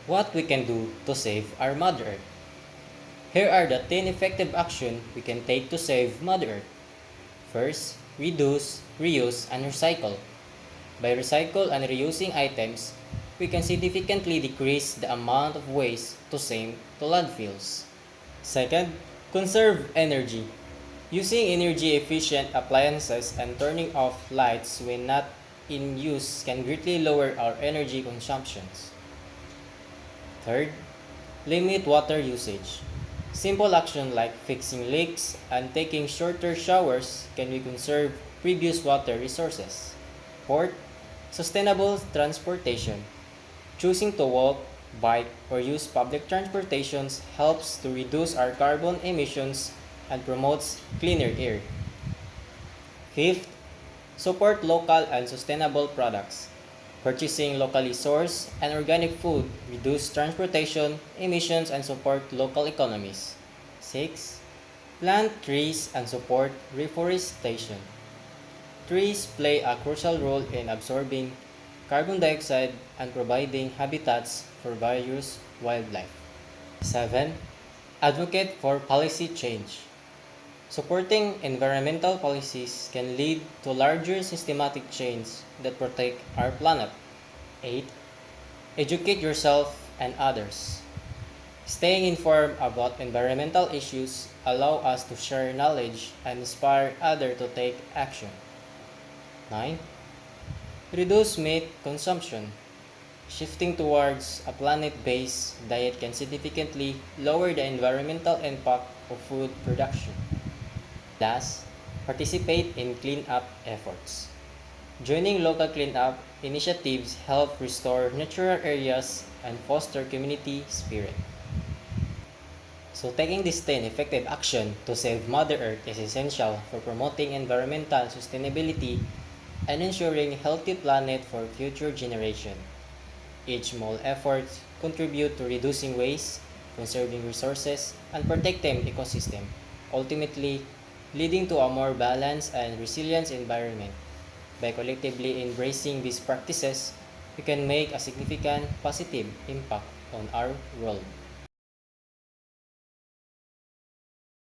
What we can do to save our Mother Earth. Here are the 10 effective actions we can take to save Mother Earth. First, reduce, reuse, and recycle. By recycle and reusing items, we can significantly decrease the amount of waste to send to landfills. Second, conserve energy. Using energy efficient appliances and turning off lights when not in use can greatly lower our energy consumptions. Third, limit water usage. Simple action like fixing leaks and taking shorter showers can we conserve previous water resources. Fourth, sustainable transportation. Choosing to walk, bike, or use public transportations helps to reduce our carbon emissions and promotes cleaner air. Fifth, support local and sustainable products. Purchasing locally sourced and organic food reduce transportation emissions and support local economies. 6. Plant trees and support reforestation. Trees play a crucial role in absorbing carbon dioxide and providing habitats for various wildlife. 7. Advocate for policy change. Supporting environmental policies can lead to larger systematic change that protect our planet. 8. Educate yourself and others. Staying informed about environmental issues allow us to share knowledge and inspire others to take action. 9. Reduce meat consumption. Shifting towards a planet-based diet can significantly lower the environmental impact of food production. Last, participate in cleanup efforts. Joining local cleanup initiatives help restore natural areas and foster community spirit. So taking this 10 effective action to save Mother Earth is essential for promoting environmental sustainability and ensuring a healthy planet for future generations. Each small effort contribute to reducing waste, conserving resources, and protecting ecosystem, ultimately leading to a more balanced and resilient environment. By collectively embracing these practices, we can make a significant positive impact on our world.